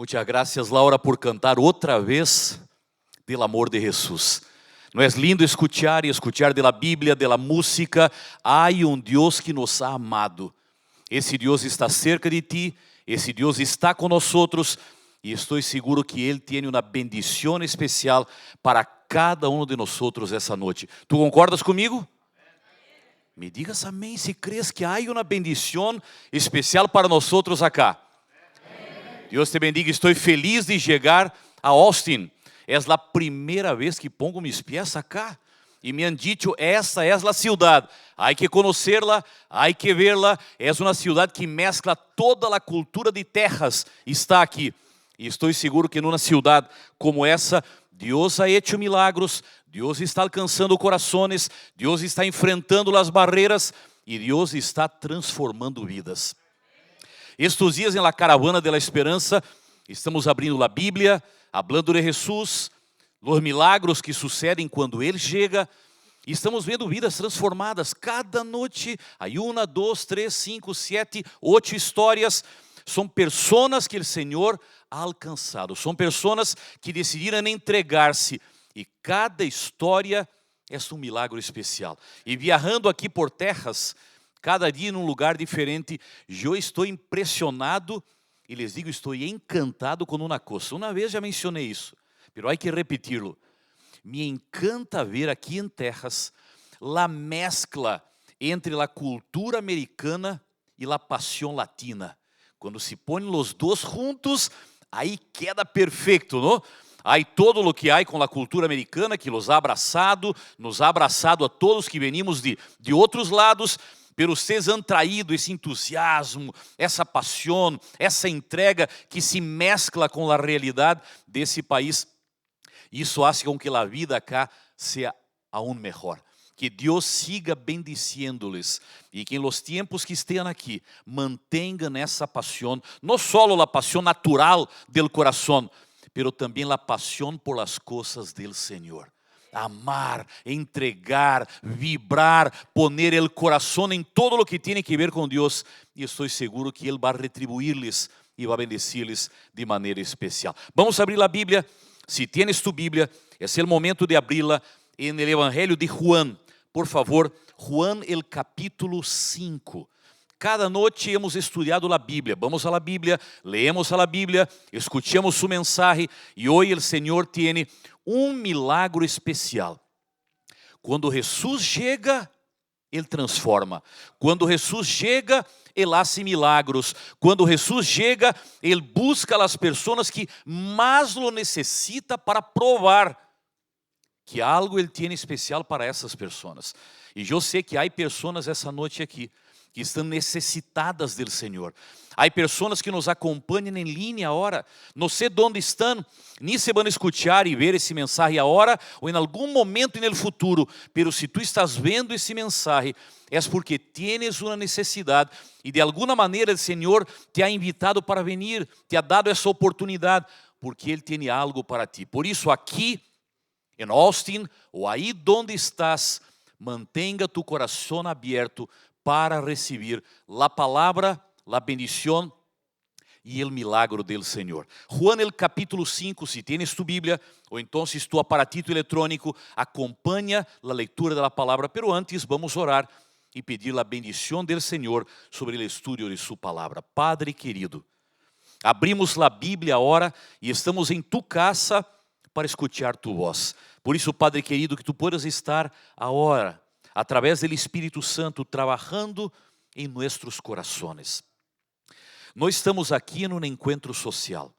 Muchas gracias, Laura, por cantar outra vez del amor de Jesús. Não é lindo escuchar e escuchar de la Bíblia, de la música? Há Deus que nos ha amado. Esse Deus está cerca de ti, esse Deus está com nós e estou seguro que Ele tem uma bendição especial para cada de nós essa noite. Tu concordas comigo? Me digas amém se crees que há uma bendição especial para nós acá. Deus te bendiga, estou feliz de chegar a Austin. É a primeira vez que pongo mis pés acá. E me han dicho, essa é a cidade. Há que conhecerla, há que verla. É uma cidade que mescla toda a cultura de Texas. Está aqui. E estou seguro que numa cidade como essa, Deus ha hecho milagros, Deus está alcançando corações, Deus está enfrentando as barreiras e Deus está transformando vidas. Estes dias em la caravana de la esperança, estamos abrindo a Bíblia, hablando de Jesus, os milagros que sucedem quando Ele chega, e estamos vendo vidas transformadas. Cada noite, há 1, 2, 3, 5, 7, 8 histórias. São pessoas que o Senhor ha alcançado, são pessoas que decidiram entregar-se, e cada história é um milagre especial. E viajando aqui por Texas, cada dia em lugar diferente, eu estou impressionado e les digo, estou encantado com uma coisa. Uma vez já mencionei isso, mas há que repetirlo. Me encanta ver aqui em Texas a mescla entre a cultura americana e a paixão latina. Quando se põem os dois juntos, aí queda perfeito, não? Aí todo o que há com a cultura americana que nos ha abraçado a todos que venimos de outros lados, pero vocês han traído esse entusiasmo, essa paixão, essa entrega que se mescla com a realidade desse país. Isso faz com que a vida acá seja aún melhor. Que Deus siga bendiciendo-les e que em los tempos que estejam aqui mantenham essa paixão, não só a paixão natural del coração, pero também a paixão por las coisas del Senhor. Amar, entregar, vibrar, poner el corazón en todo lo que tiene que ver con Dios. Y estoy seguro que Él va a retribuirles y va a bendecirles de manera especial. Vamos a abrir la Biblia. Si tienes tu Biblia, es el momento de abrirla en el Evangelio de Juan. Por favor, Juan el capítulo 5. Cada noite hemos estudado a Bíblia. Vamos à Bíblia, leemos a Bíblia, escuchamos su mensaje e hoje o Senhor tem milagro especial. Quando Jesus chega, Ele transforma. Quando Jesus chega, Ele hace milagros. Quando Jesus chega, Ele busca as pessoas que mais lo necessita para provar que algo Ele tem especial para essas pessoas. E eu sei que há pessoas essa noite aqui que estão necessitadas do Senhor. Há pessoas que nos acompanham em linha agora. Não sei onde estão, nem se vão escutar e ver esse mensagem agora ou em algum momento no futuro. Pero se tu estás vendo esse mensagem, é porque tienes uma necessidade e de alguma maneira o Senhor te ha invitado para venir, te ha dado essa oportunidade, porque Ele tem algo para ti. Por isso aqui em Austin ou aí onde estás, mantenha tu coração aberto para receber a palavra, a bendição e o milagro do Senhor. Juan, el capítulo 5, se tienes tu Bíblia, ou então tu aparatito eletrônico, acompanha a leitura da palavra, pero antes vamos orar e pedir a bendição do Senhor sobre o estudo de sua palavra. Padre querido, abrimos a Bíblia agora e estamos em tu casa para escuchar tu voz. Por isso, Padre querido, que tu puedas estar agora, através do Espírito Santo, trabalhando em nossos corações. Nós estamos aqui em encontro social.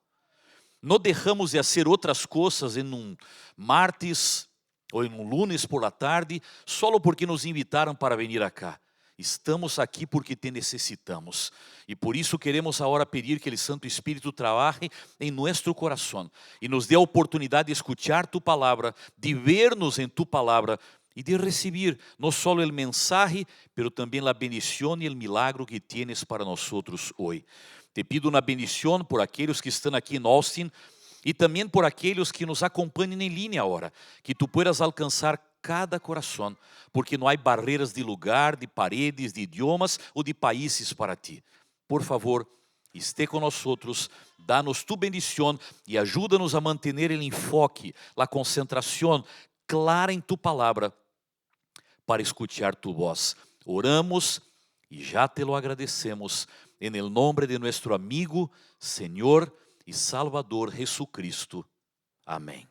Não deixamos de fazer outras coisas em martes ou em lunes por la tarde, só porque nos invitaram para vir acá. Estamos aqui porque te necessitamos. E por isso queremos agora pedir que o Santo Espírito trabalhe em nosso coração e nos dê a oportunidade de escuchar tu palavra, de ver-nos em tu palavra, e de receber não só o mensagem, pero também a bendição e o milagro que tienes para nós hoje. Te pido uma bendição por aqueles que estão aqui em Austin e também por aqueles que nos acompanham em linha agora, que tu puedas alcançar cada coração, porque não há barreiras de lugar, de paredes, de idiomas ou de países para ti. Por favor, esté con nosotros, danos tu bendición y ayúdanos a mantener el enfoque, la concentración clara en tu palabra para escuchar tu voz. Oramos y ya te lo agradecemos en el nombre de nuestro amigo, Señor y Salvador Jesucristo. Amén.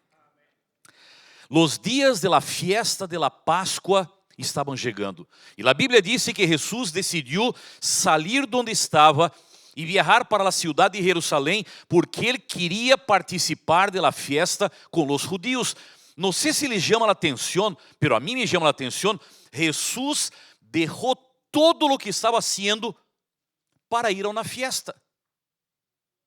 Los días de la fiesta de la Pascua estavam chegando. E a Bíblia disse que Jesus decidiu sair de onde estava e viajar para a cidade de Jerusalém, porque ele queria participar da fiesta com os judeus. Não sei se lhe chama a atenção, mas a mim me chama a atenção. Jesus deixou todo o que estava haciendo para ir a uma fiesta.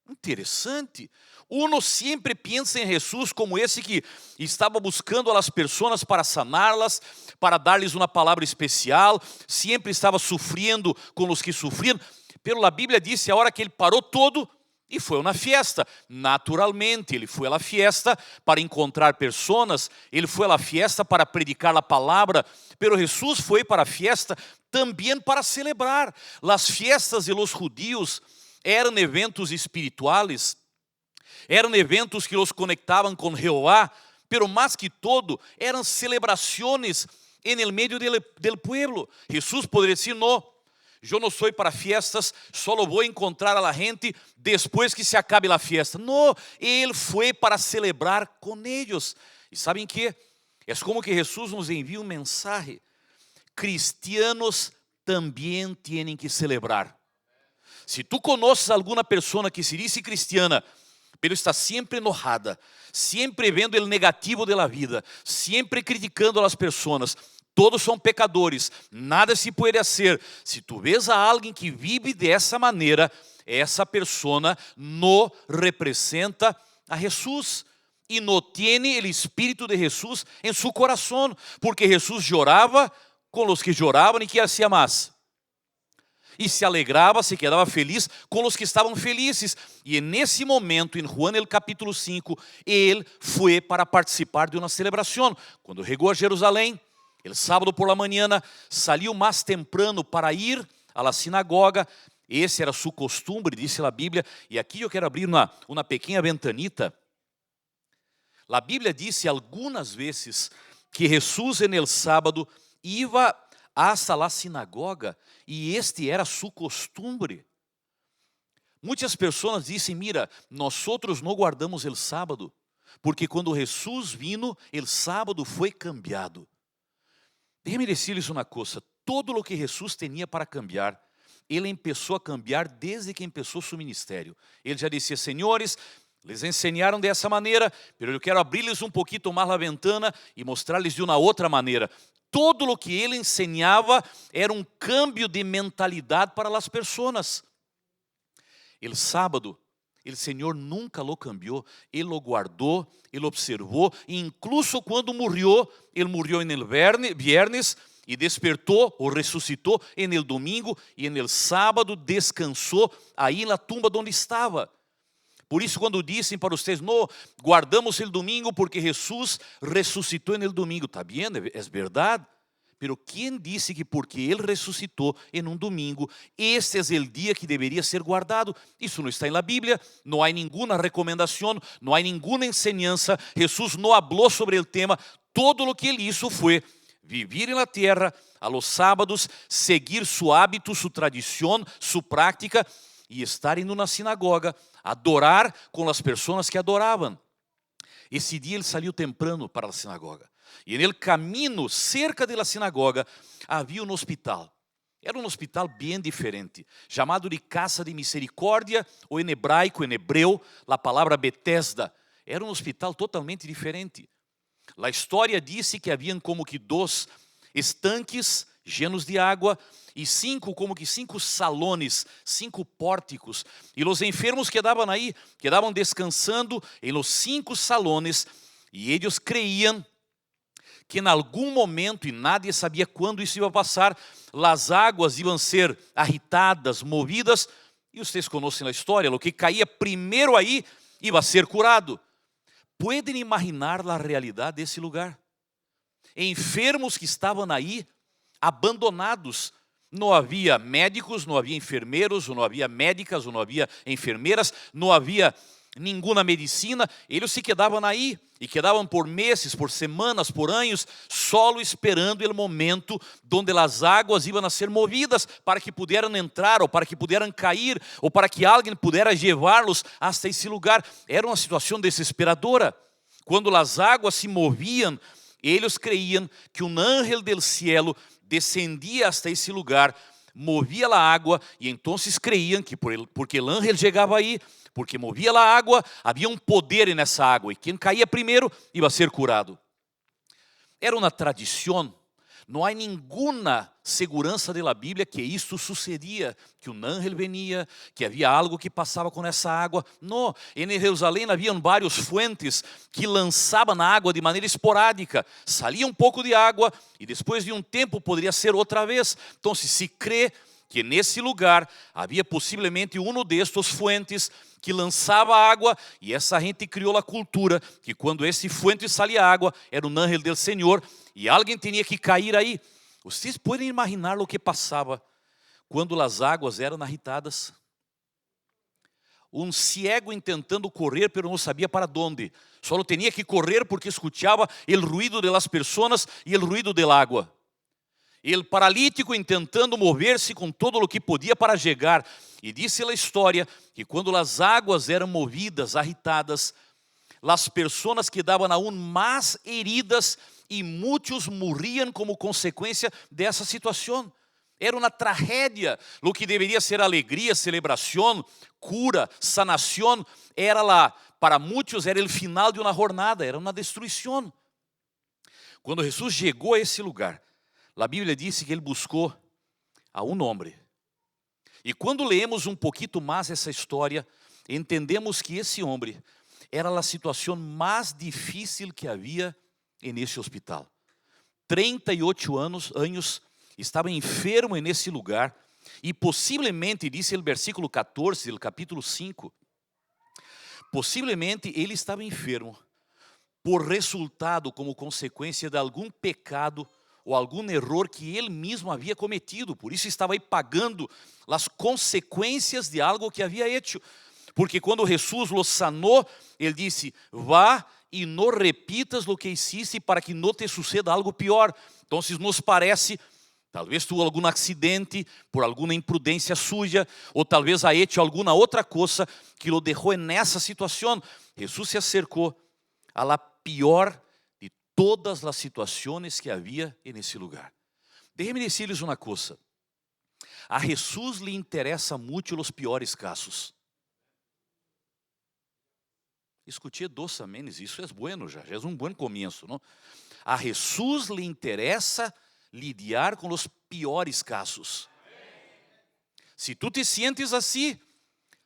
Interessante. Uno sempre pensa em Jesus como esse que estava buscando as pessoas para saná-las, para dar-lhes uma palavra especial, sempre estava sofrendo com os que sofriam. Pero a Bíblia disse a hora que ele parou todo e foi a uma fiesta. Naturalmente, ele foi à fiesta para encontrar pessoas, ele foi à fiesta para predicar a palavra, pero Jesus foi para a fiesta também para celebrar. As fiestas de los judíos eram eventos espirituais, eram eventos que os conectavam com Jeová, pero mais que todo, eram celebrações en el medio del pueblo. Jesus poderia dizer, não, eu não sou para fiestas, só vou encontrar a la gente depois que se acabe a fiesta. Não, ele foi para celebrar com eles. E sabem que? É como que Jesus nos envia mensagem. Cristianos também têm que celebrar. Se tu conoces alguma pessoa que se diz cristiana, pero está sempre enojada, sempre vendo o negativo da vida, sempre criticando as pessoas, todos são pecadores, nada se pode fazer. Se tu vês a alguém que vive dessa maneira, essa pessoa não representa a Jesus e não tem o Espírito de Jesus em seu coração, porque Jesus chorava com os que choravam e que hacía mais. E se alegrava, se quedava feliz com os que estavam felizes. E nesse momento, em Juan, no capítulo 5, ele foi para participar de uma celebração. Quando chegou a Jerusalém, el sábado por la mañana, saiu mais temprano para ir a la sinagoga. Esse era sua costumbre, disse a Bíblia. E aqui eu quero abrir uma pequena ventanita. A Bíblia disse algumas vezes que Jesus, en el sábado, iba hasta la sinagoga, e este era su costumbre. Muitas pessoas dizem, mira, nós não guardamos el sábado, porque quando Jesus vino, el sábado foi cambiado. Déjame dizer-lhes uma coisa, todo o que Jesus tinha para cambiar, ele começou a cambiar desde que começou seu ministério. Ele já dizia, senhores, les ensinaram dessa maneira, pero eu quero abrir-lhes pouquinho mais a ventana e mostrar-lhes de uma outra maneira. Todo o que ele ensinava era cambio de mentalidade para as pessoas. El sábado, o Senhor nunca lo cambiou, Ele lo guardou, Ele observou, e incluso quando morreu, Ele morreu en el viernes e despertou ou ressuscitou en el domingo, e en el sábado descansou aí na tumba onde estava. Por isso, quando dizem para vocês, não, guardamos o domingo porque Jesus ressuscitou no domingo. Está bem, é verdade. Pero quem disse que porque Ele ressuscitou em domingo, este é o dia que deveria ser guardado? Isso não está na Bíblia, não há nenhuma recomendação, não há nenhuma enseñança. Jesus não falou sobre o tema. Todo o que Ele hizo foi vivir na terra, a los sábados, seguir su hábito, su tradição, su prática, e estar indo na sinagoga, adorar com as pessoas que adoravam. Esse dia ele saiu temprano para a sinagoga. E no caminho, cerca da sinagoga, havia hospital. Era hospital bem diferente, chamado de Casa de Misericórdia, ou em hebraico, em hebreu, a palavra Betesda. Era hospital totalmente diferente. A história disse que haviam como que 2 estanques llenos de água e 5 salones, 5 pórticos. E os enfermos quedavam aí, quedavam descansando em los 5 salones, e eles creiam que em algum momento, e nadie sabia quando isso ia passar, as águas iam ser agitadas, movidas, e vocês conhecem a história, o que caía primeiro aí ia ser curado. Podem imaginar a realidade desse lugar? Enfermos que estavam aí, abandonados, Não havia médicos, não havia enfermeiros, não havia médicas, não havia enfermeiras, não havia nenhuma medicina. Eles se quedavam aí, e quedavam por meses, por semanas, por anos, solo esperando o momento onde as águas iam a ser movidas para que pudieran entrar, ou para que pudieran cair, ou para que alguém pudera llevá-los hasta esse lugar. Era uma situação desesperadora. Quando as águas se moviam, eles creiam que um ángel del cielo descendia hasta esse lugar, movia a água, e então creiam que porque o ángel chegava aí, porque movia a água, havia um poder nessa água, e quem caía primeiro ia ser curado. Era uma tradição. Não há nenhuma segurança da Bíblia que isto sucedia, que um ángel venia, que havia algo que passava com essa água. Não, em Jerusalém haviam vários fuentes que lançavam a água de maneira esporádica. Salia um pouco de água e depois de um tempo poderia ser outra vez. Então se crê que nesse lugar havia possivelmente um destes fuentes que lançava água, e essa gente criou a cultura que quando esse fuente salia água, era um ángel do Senhor, e alguém tinha que cair aí. Vocês podem imaginar o que passava quando as águas eram agitadas? Um cego tentando correr, pero não sabia para onde. Só tinha que correr porque escutava o ruído das pessoas e o ruído da água. O paralítico tentando mover-se com todo o que podia para chegar. E disse a história que quando as águas eram movidas, agitadas, as pessoas quedavam aún mais heridas e muitos morriam como consequência dessa situação. Era uma tragédia. O que deveria ser alegria, celebração, cura, sanação, era lá. Para muitos era o final de uma jornada, era uma destruição. Quando Jesus chegou a esse lugar, a Bíblia diz que ele buscou a um homem. E quando leemos um pouquinho mais essa história, entendemos que esse homem era a situação mais difícil que havia nesse hospital. 38 anos, estava enfermo nesse lugar, e possivelmente, disse o versículo 14 do capítulo 5, possivelmente ele estava enfermo por resultado, como consequência de algum pecado ou algum erro que ele mesmo havia cometido. Por isso estava aí pagando as consequências de algo que havia hecho. Porque quando Jesus lo sanou, ele disse: vá e não repitas o que hiciste para que não te suceda algo pior. Então nos parece, talvez tuvo algum acidente por alguma imprudência suja, ou talvez ha hecho alguma outra coisa que lo deixou nessa situação. Jesus se acercou a la pior de todas as situações que havia nesse lugar. Déjenme dizer-lhes uma coisa: a Jesus lhe interessa muito os piores casos. Escutei 2 amenes, isso é bueno, já é um bom começo, não? A Jesus lhe interessa lidiar com os piores casos. Se tu te sientes assim,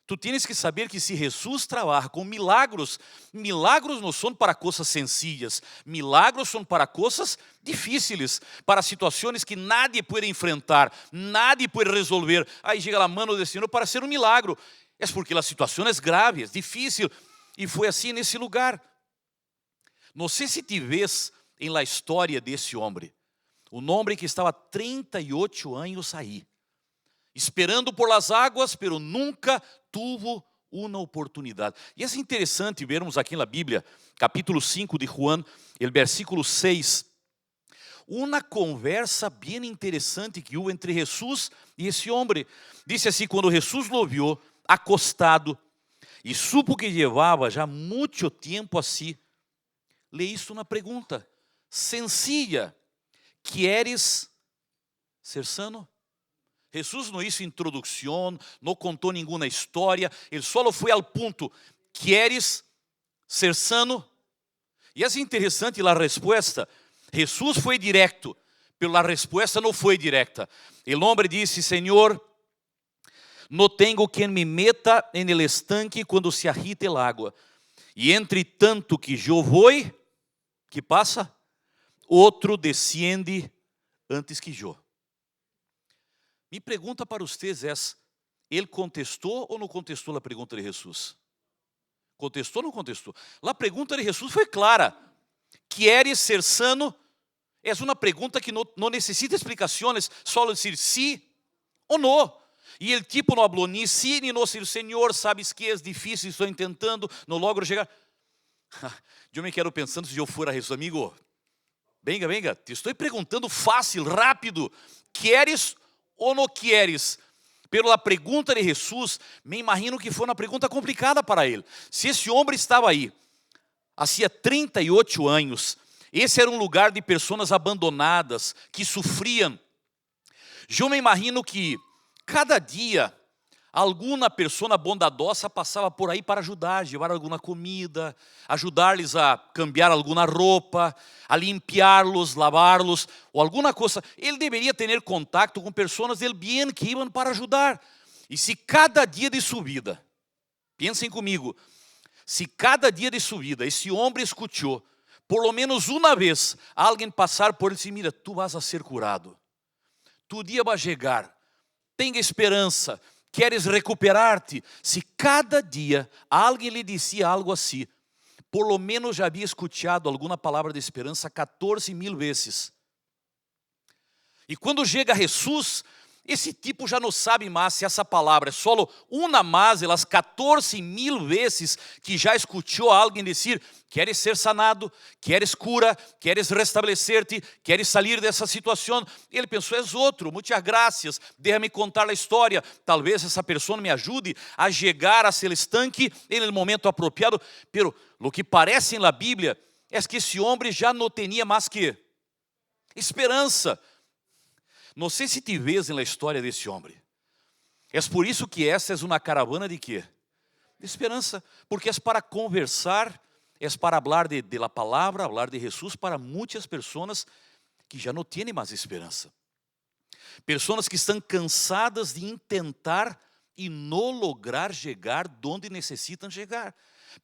tu tienes que saber que se Jesus trabalha com milagros, milagros não são para coisas sencillas, milagros são para coisas difíceis, para situações que nadie pode enfrentar, nadie pode resolver. Aí chega a mão do Senhor para ser um milagro. É porque a situação é grave, é difícil, e foi assim nesse lugar. Não sei se te vês em la história desse homem, um homem que estava 38 anos aí, esperando por las águas, pero nunca tuvo uma oportunidade. E é interessante vermos aqui na Bíblia, capítulo 5 de Juan, o versículo 6, uma conversa bem interessante que houve entre Jesus e esse homem. Disse assim: quando Jesus lo viu acostado e supo que levava já muito tempo assim, le hizo uma pergunta sencilla: ¿quieres ser sano? Jesus não hizo introdução, não contou nenhuma história, ele só foi ao ponto: ¿quieres ser sano? E é interessante a resposta. Jesus foi direto, mas a resposta não foi direta. O homem disse: Senhor, não tenho quem me meta en el estanque quando se agite el agua. E entre tanto que eu vou, que passa? Outro desciende antes que eu. Mi pergunta para vocês é: ele contestou ou não contestou a pergunta de Jesus? Contestou ou não contestou? A pergunta de Jesus foi clara: ¿quieres ser sano? É uma pergunta que não necessita explicações, só dizer sim ou não? E ele tipo não falou nem sim, nem não, o Senhor sabes que é difícil, estou tentando, não logro chegar. Eu me quero pensando se eu for a Jesus, amigo, venga, venga, te estou perguntando fácil, rápido, queres ou não queres? Pela pergunta de Jesus, me imagino que foi uma pergunta complicada para ele. Se esse homem estava aí, havia 38 anos, esse era um lugar de pessoas abandonadas, que sofriam. Eu me imagino que cada dia, alguma pessoa bondadosa passava por aí para ajudar, levar alguma comida, ajudar-lhes a cambiar alguma roupa, a limpiá-los, lavá-los, ou alguma coisa. Ele deveria ter contato com pessoas del bem que iam para ajudar. E se cada dia de sua vida, pensem comigo, se cada dia de sua vida esse homem escutou, por lo menos uma vez, alguém passar por ele e dizer, mira, tu vas a ser curado, tu dia vai chegar, tenha esperança, queres recuperar-te. Se cada dia alguém lhe dizia algo assim, por lo menos já havia escutado alguma palavra de esperança 14.000 vezes. E quando chega Jesus, esse tipo já não sabe mais se essa palavra é só uma mais, elas 14.000 vezes que já escutou alguém dizer, queres ser sanado, queres cura, queres restabelecer-te, queres sair dessa situação. Ele pensou, és outro, muitas graças, deixa-me contar a história, talvez essa pessoa me ajude a chegar a ser estanque no momento apropriado. Pero o que parece na Bíblia é que esse homem já não tinha mais que esperança. Não sei se te vês na história desse homem. É por isso que essa é uma caravana de quê? De esperança. Porque é para conversar, é para falar de la palavra, falar de Jesus para muitas pessoas que já não têm mais esperança. Pessoas que estão cansadas de tentar e não lograr chegar onde necessitam chegar.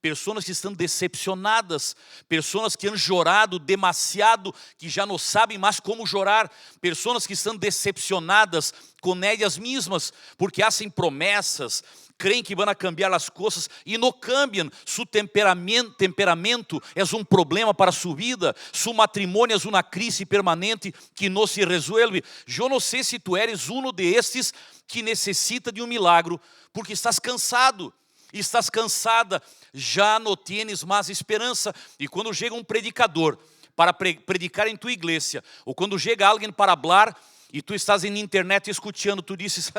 Pessoas que estão decepcionadas, pessoas que han chorado demasiado, que já não sabem mais como chorar, pessoas que estão decepcionadas com elas mesmas, porque fazem promessas, creem que vão cambiar as coisas e não cambiam. Seu temperamento é um problema para sua vida, seu matrimônio é uma crise permanente que não se resolve. Eu não sei se tu eres um destes que necessita de um milagre, porque estás cansado. Estás cansada, já não tienes mais esperança. E quando chega um predicador para predicar em tua igreja, ou quando chega alguém para falar, e tu estás na internet escutando, tu dizes,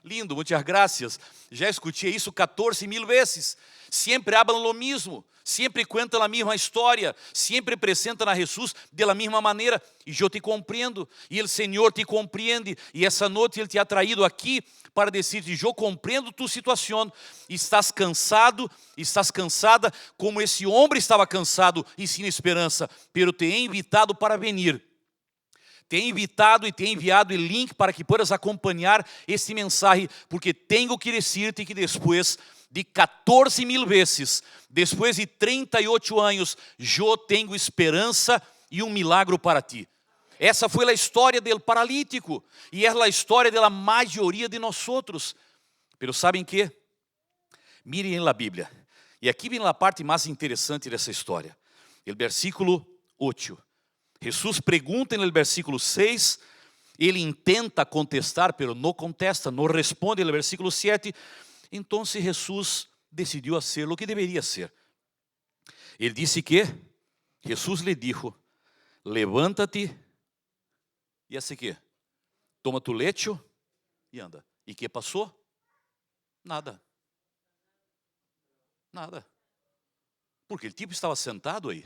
lindo, muitas graças, já escutei isso 14.000 vezes, sempre hablam o mesmo, sempre contam a mesma história, sempre apresentam a Jesus da mesma maneira, e eu te compreendo, e o Senhor te compreende, e essa noite Ele te ha traído aqui, para dizer-te, eu compreendo tua situação, estás cansado, estás cansada, como esse homem estava cansado e sem esperança, pero te he invitado para venir, te he invitado e te he enviado o link para que puedas acompanhar esse mensagem, porque tenho que dizer-te que depois de 14.000 vezes, depois de 38 anos, eu tenho esperança e um milagre para ti. Essa foi a história do paralítico e é a história da maioria de nós outros. Pero sabem que? Mirem na Bíblia. E aqui vem a parte mais interessante dessa história. O versículo 8. Jesus pergunta no versículo 6. Ele intenta contestar, pero não contesta, não responde. No versículo 7. Então Jesus decidiu fazer o que deveria ser. Ele disse que Jesus lhe dijo, levanta-te. E assim que, toma tu lecho e anda. E que passou? Nada. Nada. Porque o tipo estava sentado aí.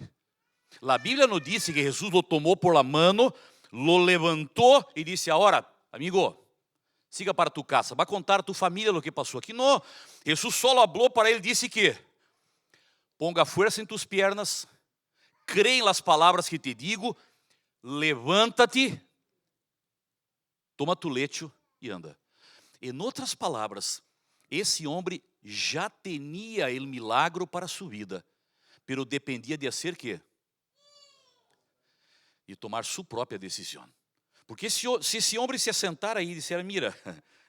A Bíblia não disse que Jesus o tomou por la mano, lo levantou e disse, agora, amigo, siga para tu casa, vai contar a tu família o que passou aqui. Não, Jesus só falou para ele, disse que, ponga força em tus piernas, crê nas palavras que te digo, levanta-te, toma tu lecho e anda. Em outras palavras, esse homem já tinha o milagre para sua vida, pero dependia de fazer quê? De tomar sua própria decisão. Porque se esse homem se assentar aí e disser, mira,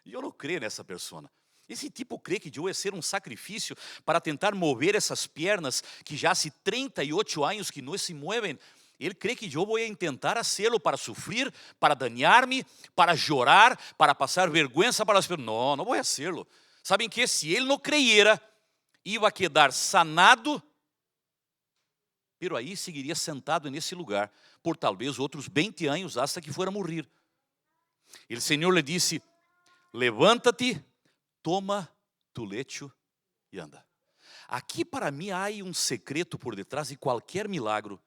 eu não creio nessa pessoa. Esse tipo crê que eu ia ser um sacrifício para tentar mover essas pernas que já há 38 anos que não se movem. Ele crê que eu vou tentar hacerlo para sofrer, para dañar-me, para chorar, para passar vergonha para as pessoas. Não, não vou hacerlo. Sabem que se ele não creyera, iba a quedar sanado, pero aí seguiria sentado nesse lugar por talvez outros 20 anos hasta que fuera a morrer. E o Senhor lhe disse: levanta-te, toma tu lecho e anda. Aqui para mim há um secreto por detrás de qualquer milagro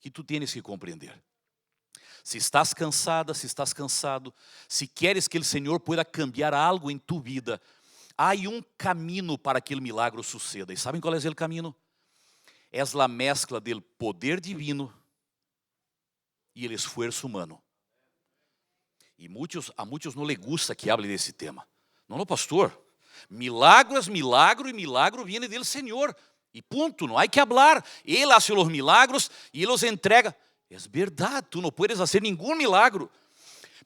que tu tienes que compreender. Se estás cansada, se estás cansado, se queres que o Senhor pueda cambiar algo em tu vida, há um caminho para que o milagro suceda. E sabem qual é o caminho? É a mescla do poder divino e o esforço humano. E a muitos não les gusta que hable desse tema. Não, pastor. Milagro é milagro e milagro viene do Senhor. E ponto, não há que hablar. Ele hace os milagros e Ele os entrega. É verdade, tu não puedes fazer nenhum milagro.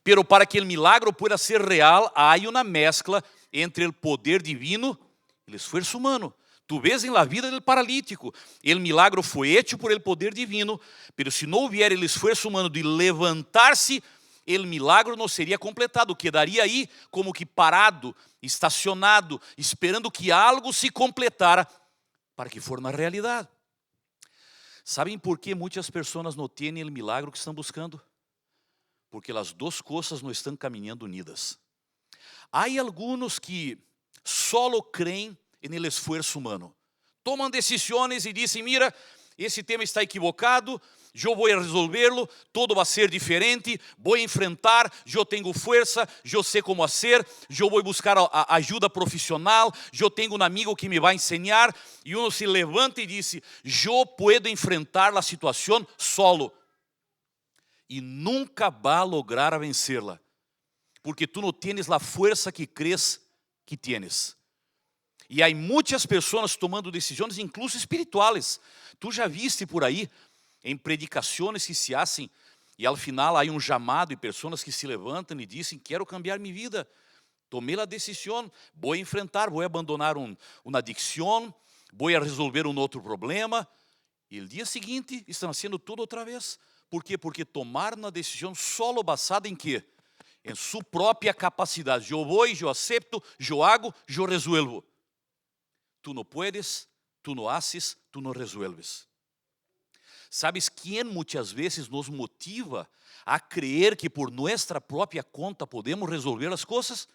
Pero para que o milagro pueda ser real, há uma mescla entre o poder divino e o esforço humano. Tu vês em la vida del paralítico, o milagro foi hecho por el poder divino, pero se não houver o esforço humano de levantar-se, o milagro não seria completado, quedaria aí como que parado, estacionado, esperando que algo se completara para que for na realidade. Sabem por que muitas pessoas não têm o milagro que estão buscando? Porque as duas coisas não estão caminhando unidas. Há alguns que solo creem no esforço humano. Tomam decisões e dizem: mira, esse tema está equivocado, eu vou resolvê-lo, todo vai ser diferente, vou enfrentar, eu tenho força, eu sei como fazer, eu vou buscar a ajuda profissional, eu tenho um amigo que me vai ensinar, e um se levanta e diz: eu posso enfrentar a situação solo, e nunca vai lograr vencê-la, porque tu não tienes a força que crees que tienes. E há muitas pessoas tomando decisões, incluso espirituais. Tu já viste por aí, em predicações que se hacen, e ao final há um chamado e pessoas que se levantam e dizem: quero cambiar minha vida, tomei a decisão, vou enfrentar, vou abandonar uma adicção, vou resolver outro problema. E no dia seguinte estão fazendo tudo outra vez. Por quê? Porque tomaram uma decisão solo basada em quê? Em sua própria capacidade. Eu vou, eu aceito, eu hago, eu resuelvo. Tu não puedes, tu não haces, tu não resuelves. ¿Sabes quem muitas vezes nos motiva a crer que por nossa própria conta podemos resolver as coisas?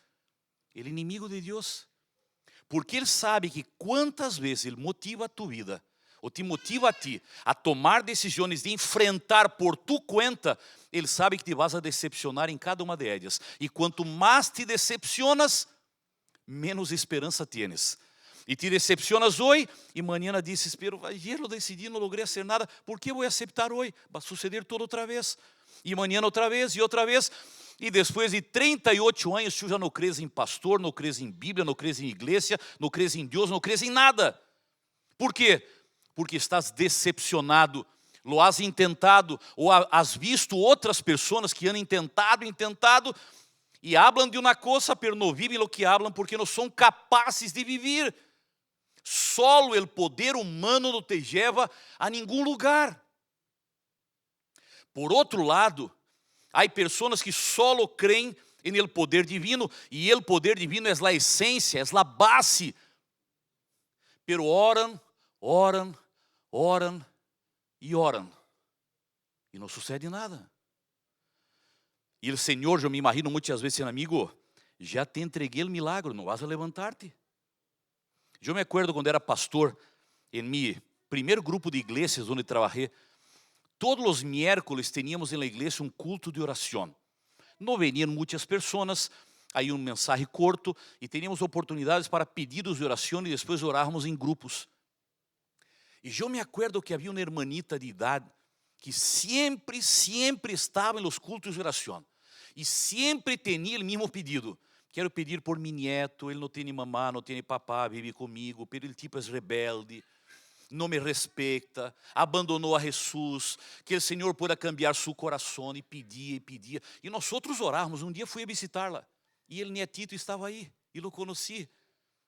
O inimigo de Deus. Porque ele sabe que quantas vezes ele motiva a tu vida, ou te motiva a ti, a tomar decisões de enfrentar por tu conta, ele sabe que te vas a decepcionar em cada uma de elas. E quanto mais te decepcionas, menos esperança tienes. E te decepcionas hoje, e amanhã dizes: pero ayer lo decidi, não logrei fazer nada, por que vou aceitar hoje? Vai suceder tudo outra vez. E amanhã outra vez, e outra vez. E depois de 38 anos, tu já não crês em pastor, não crês em Bíblia, não crês em igreja, não crês em Deus, não crês em nada. Por quê? Porque estás decepcionado, lo has intentado, ou has visto outras pessoas que han intentado, e hablam de uma coisa, pero não vivem o que hablam, porque não são capazes de viver. Solo o poder humano não te leva a nenhum lugar. Por outro lado, há pessoas que solo creem em el poder divino, e el poder divino é a essência, é a base. Pero oram, e oram, e não sucede nada. E o Senhor, eu me imagino muitas vezes, amigo, já te entreguei o milagre, não vas a levantar-te. Eu me acuerdo quando era pastor, em meu primeiro grupo de igrejas onde trabalhei, todos os miércoles teníamos na igreja um culto de oração. Não veniam muitas pessoas, aí um mensagem curto, e teníamos oportunidades para pedidos de oração e depois orávamos em grupos. E eu me acuerdo que havia uma hermanita de idade que sempre estava nos cultos de oração e sempre tinha o mesmo pedido: quero pedir por meu neto, ele não tem mamá, não tem papá, vive comigo, pero ele tipo é rebelde, não me respeita, abandonou a Jesus, que o Senhor pueda cambiar seu coração, e pedia. E nós outros orávamos. Um dia fui a visitá-la, e ele nietito estava aí, e lo conheci.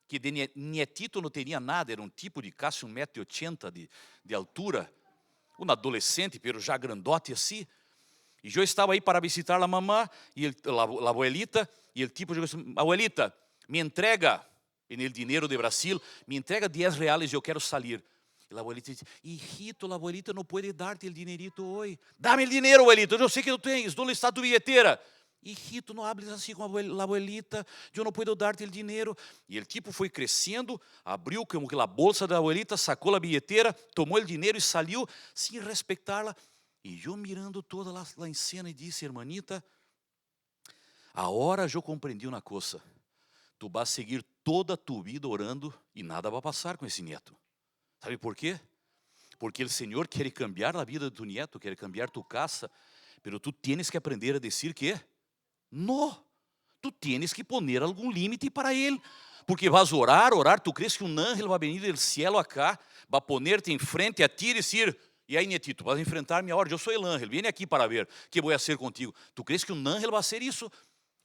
Que de nietito não tinha nada, era um tipo de quase 1,80 m de altura, um adolescente, pero já grandote assim. E eu estava aí para visitar a mamã, e a abuelita, e o tipo disse, abuelita, me entrega, en el dinheiro de Brasil, me entrega 10 reais e eu quero sair. E a abuelita disse, hijito, a abuelita não pode dar-te o dinerito hoje. Dá-me o dinheiro, abuelita, eu sei que tu tens, onde está tu bilheteira? Hijito, não hables assim com a abuelita, eu não posso dar-te o dinheiro. E o tipo foi crescendo, abriu como que a bolsa da abuelita, sacou a bilheteira, tomou o dinheiro e saiu sem respeitá-la. E eu mirando toda lá em cena e disse, hermanita, agora eu compreendi uma coisa. Tu vas seguir toda a tua vida orando e nada vai passar com esse neto. Sabe por quê? Porque o Senhor quer cambiar a vida de tu neto, quer cambiar tu casa, pero tu tienes que aprender a dizer que não. Tu tienes que poner algum limite para ele. Porque vas orar, tu crees que um ángel vai venir do cielo acá, vai poner-te em frente a ti e dizer, e aí, netito, vas enfrentar-me agora, eu sou o ángel, vem aqui para ver o que vou fazer contigo. Tu crees que um ángel vai fazer isso?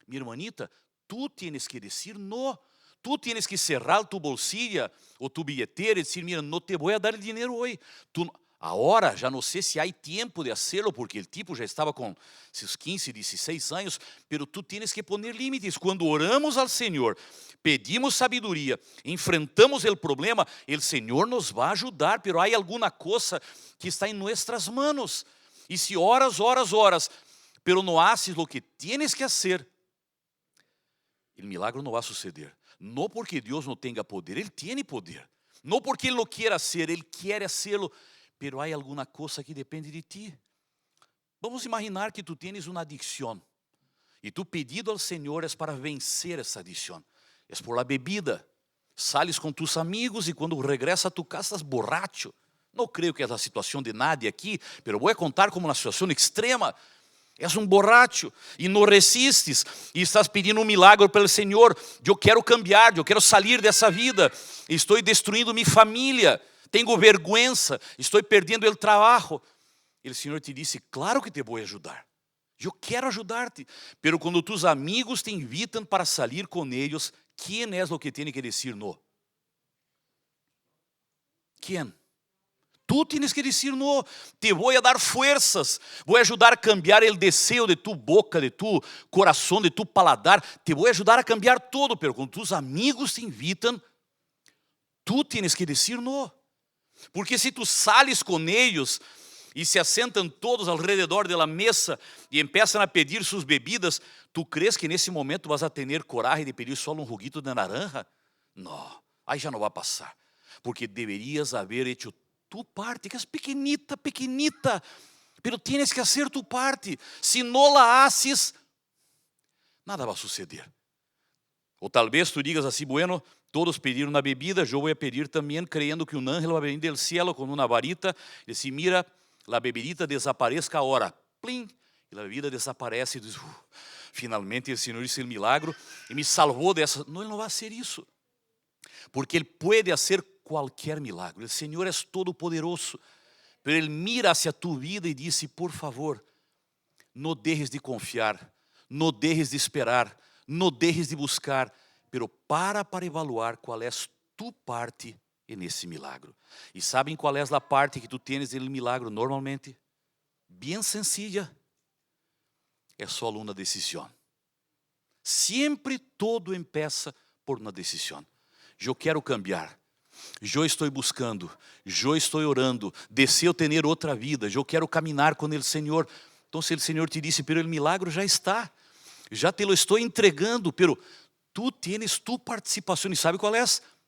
Minha hermanita, tu tienes que dizer não. Tu tienes que cerrar tu bolsilha ou tu bilheteira e dizer, mira, não te vou dar dinheiro hoje. Agora, já não sei se há tempo de hacerlo, porque o tipo já estava com seus 15, 16 anos, pero tu tienes que poner limites. Quando oramos ao Senhor, pedimos sabedoria, enfrentamos o problema, o Senhor nos vai ajudar, pero há alguma coisa que está em nossas manos. E se oras, pero não haces lo que tienes que hacer, o milagre não vai suceder. Não porque Deus não tenha poder, Ele tem poder. Não porque Ele não queira ser, Ele quer hacerlo, pero há alguma coisa que depende de ti. Vamos imaginar que tu tienes uma adicção e tu pedido ao Senhor é para vencer essa adicção. É por la bebida. Sales com tus amigos e quando regressas a tu casa estás borracho. Não creio que é a situação de nadie aqui, pero vou contar como uma situação extrema. És um borracho e não resistes e estás pedindo um milagre pelo Senhor. Eu quero cambiar, eu quero sair dessa vida. Estou destruindo minha família. Tenho vergonha, estou perdendo o trabalho. E o Senhor te disse, claro que te vou ajudar. Eu quero ajudar-te. Pero quando tus amigos te invitam para sair com eles, quem é o que tem que dizer não? Quem? Tu tienes que dizer não. Te vou dar forças. Vou ajudar a cambiar o desejo de tu boca, de tu coração, de tu paladar. Te vou ajudar a cambiar todo. Pero quando tus amigos te invitam, tu tienes que dizer não. Porque se tu sales com eles e se assentam todos ao redor da mesa e começam a pedir suas bebidas, tu crees que nesse momento vas a ter coragem de pedir só um juguito de naranja? Não, aí já não vai passar. Porque deverias haver hecho tu parte, que és pequenita, pero tienes que hacer tu parte. Se não la haces, nada vai suceder. Ou talvez tu digas assim, bueno, todos pediram uma bebida, eu vou pedir também, creyendo que um ángel vai vir do cielo com uma varita, e diz, mira, a bebida desapareça agora. Plim, e a bebida desaparece, e diz, finalmente o Senhor hizo o milagre e me salvou dessa. Não, Ele não vai fazer isso. Porque Ele pode fazer qualquer milagre. O Senhor é todo poderoso. Pero Ele mira hacia tu vida e diz, por favor, não deixes de confiar, não deixes de esperar, não deixes de buscar, pero para evaluar qual é tu parte nesse milagre. E sabem qual é a parte que tu tens no milagre normalmente? Bem sencilla. É só uma decisão. Sempre todo empieza por uma decisão. Eu quero cambiar. Eu estou buscando. Eu estou orando. Desejo ter outra vida. Eu quero caminhar com o Senhor. Então, se o Senhor te disse, pero o milagre já está. Já te lo estou entregando, pero tu tienes tu participação. E sabe qual é?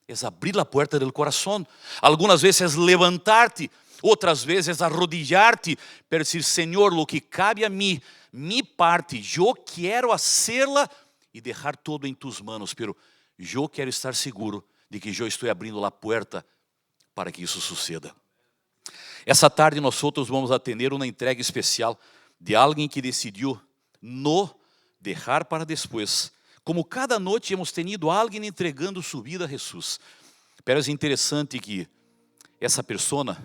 É abrir a porta do coração. Algumas vezes é levantar-te, outras vezes é arrodillar-te, para dizer, Senhor, lo que cabe a mim, minha parte, eu quero fazê-la e deixar todo em tus manos, pero eu quero estar seguro de que eu estou abrindo a porta para que isso suceda. Essa tarde nós outros vamos atender uma entrega especial de alguém que decidiu não deixar para depois. Como cada noite hemos tenido alguém entregando sua vida a Jesus. Pero é interessante que essa pessoa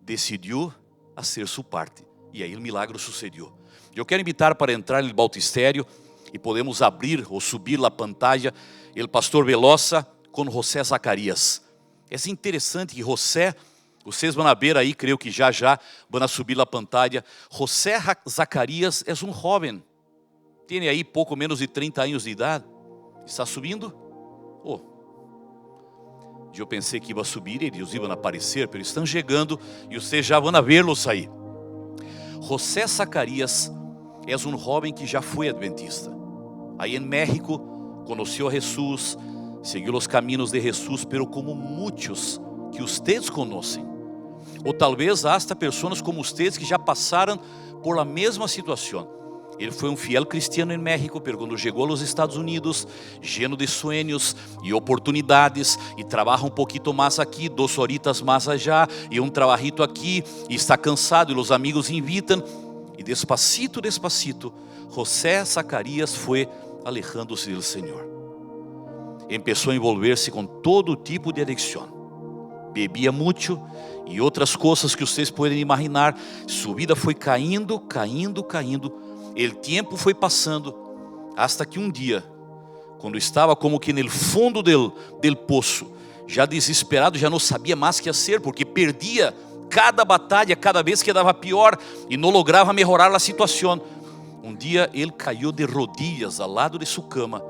decidiu fazer sua parte. E aí o milagre sucedeu. Eu quero invitar para entrar no bautistério e podemos abrir ou subir a pantalla o pastor Velosa com José Zacarias. É interessante que José Vocês vão ver aí, creio que já vão subir a pantalla. José Zacarias é um jovem. Tem aí pouco menos de 30 anos de idade. Está subindo? Oh. Eu pensei que ia subir e eles iam aparecer, mas estão chegando e vocês já vão vê-los aí. José Zacarias é um jovem que já foi adventista. Aí em México, conheceu a Jesus, seguiu os caminhos de Jesus, pero como muitos que vocês conhecem, ou talvez hasta pessoas como vocês que já passaram por a mesma situação. Ele foi um fiel cristiano em México, pero quando chegou aos Estados Unidos, lleno de sonhos e oportunidades, e trabalha um pouquinho mais aqui, 2 horitas mais allá, e um trabajito aqui, e está cansado, e os amigos invitam, e despacito, José Zacarias foi alejando-se do Senhor. Começou a envolver-se com todo tipo de adicção. Bebia muito e outras coisas que vocês podem imaginar. Sua vida foi caindo. O tempo foi passando, hasta que um dia, quando estava como que no fundo del poço, já desesperado, já não sabia mais o que fazer, porque perdia cada batalha, cada vez que dava pior e não lograva melhorar a situação. Um dia ele caiu de rodillas ao lado de sua cama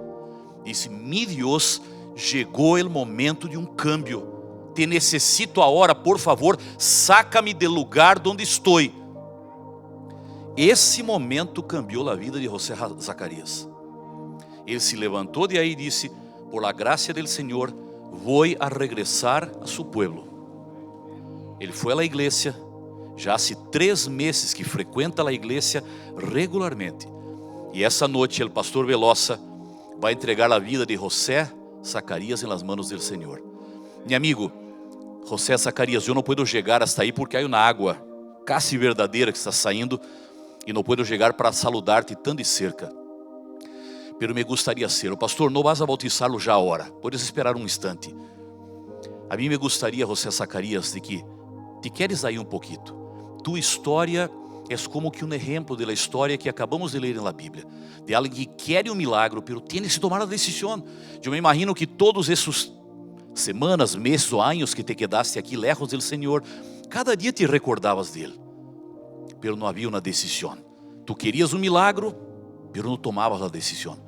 e disse: "Mi Deus, chegou o momento de um cambio. Te necessito agora, por favor, saca-me do lugar onde estou." Esse momento cambiou a vida de José Zacarias. Ele se levantou de aí e disse: "Por la gracia del Senhor, vou a regressar a su pueblo." Ele foi à igreja. Já há 3 meses que frequenta a igreja regularmente. E essa noite o pastor Velosa vai entregar a vida de José Zacarias em las manos del Senhor. Meu amigo, José Zacarias, eu não posso chegar hasta aí porque há uma água casi verdadeira que está saindo e não posso chegar para saludar-te tão de cerca. Pero me gustaría ser. O pastor, não vas a bautizá-lo já agora. Puedes esperar um instante. A mim me gustaría, José Zacarias, de que te queres aí um pouquinho. Tu história é como que um exemplo da história que acabamos de ler na Bíblia, de alguém que quer um milagro, pero tiene que tomar a decisão. Eu me imagino que todos esses semanas, meses ou anos que te quedaste aqui lejos do Senhor, cada dia te recordavas dele, pero não havia uma decisão. Tu querias um milagro, pero não tomavas a decisão.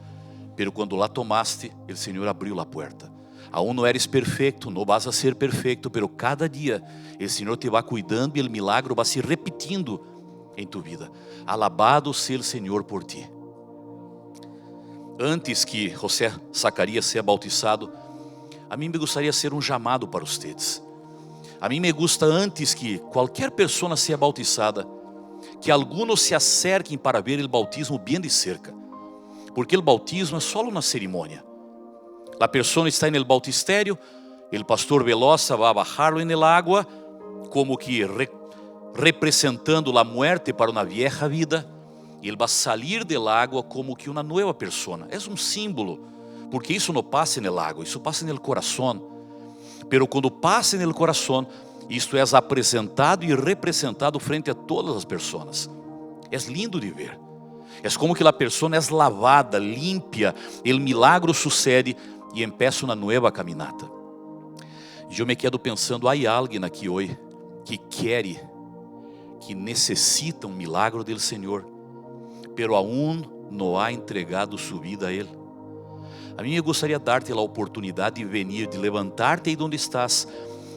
Pero quando la tomaste, o Senhor abriu a porta. Aún não eres perfeito, não vas a ser perfeito, pero cada dia o Senhor te vai cuidando e o milagro vai se repetindo em tu vida. Alabado seja o Senhor por ti. Antes que José Zacarias seja bautizado, a mim me gostaria de ser um chamado para vocês. A mim me gusta, antes que qualquer pessoa seja bautizada, que alguns se acerquem para ver o bautismo bem de cerca, porque o bautismo é só uma cerimônia. A pessoa está no bautistério, o pastor Velosa vai bajarlo en el agua, como que representando a muerte para uma vieja vida, e ele vai sair del agua como que uma nova pessoa. É um símbolo, porque isso não passa no agua, isso passa no coração. Pero quando passa no coração, isto é apresentado e representado frente a todas as pessoas. É lindo de ver. É como que a pessoa é lavada, limpia, o milagro sucede e empieza uma nova caminata. Eu me quedo pensando, há alguém aqui hoje que quer, que necessita um milagro do Senhor, pero aún não ha entregado sua vida a Ele. A mim me gostaria de dar-te a oportunidade de venir, de levantar-te aí onde estás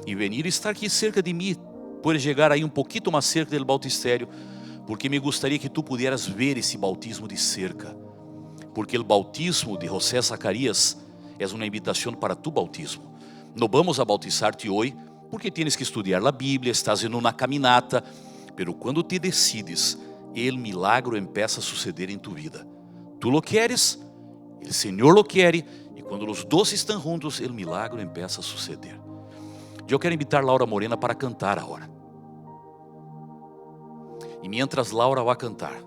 e venir e estar aqui cerca de mim. Puedes chegar aí um pouquinho mais cerca do bautistério, porque me gostaria que tu pudieras ver esse bautismo de cerca, porque o bautismo de José Zacarias é uma invitação para tu bautismo. Não vamos a bautizar-te hoje, porque tienes que estudar a Bíblia, estás em uma caminata, pero quando te decides, o milagro empieza a suceder em tu vida. Tu lo queres, o Senhor lo quiere, e quando os dois estão juntos, o milagro empieza a suceder. Eu quero invitar Laura Morena para cantar agora. E mientras Laura vai cantar,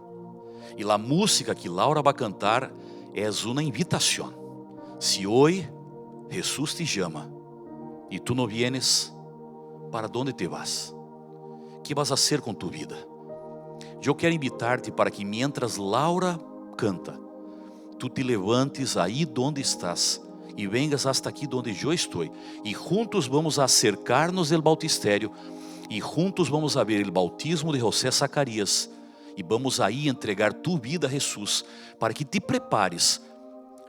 e a música que Laura vai cantar é uma invitação. Se hoje Jesus te chama e tu não vienes, para onde te vas? Que vas a hacer com tu vida? Eu quero invitar-te para que mientras Laura canta, tu te levantes aí onde estás e vengas hasta aqui onde eu estou, e juntos vamos a acercar-nos ao bautistério e juntos vamos a ver o bautismo de José Zacarias e vamos aí entregar tu vida a Jesus para que te prepares,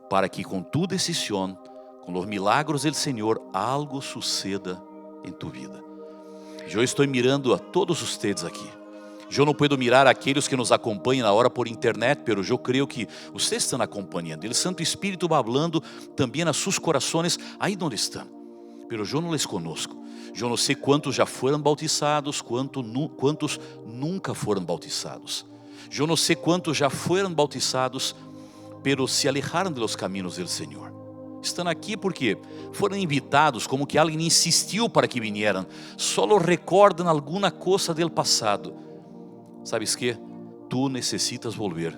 para que com tu decisão, com os milagros do Senhor, algo suceda em tu vida. Eu estou mirando a todos ustedes aqui. Eu não puedo mirar aqueles que nos acompanham agora por internet, pero eu creio que vocês estão acompanhando. O Santo Espírito vai falando também a seus corações aí onde estão. Pero eu não les conosco. Eu não sei quantos já foram bautizados, quantos nunca foram bautizados. Eu não sei quantos já foram bautizados, pero se alejaram de los caminhos do Senhor. Estão aqui porque foram invitados, como que alguém insistiu para que vinieran. Solo recordam alguma coisa do passado. Sabes que? Tu necessitas volver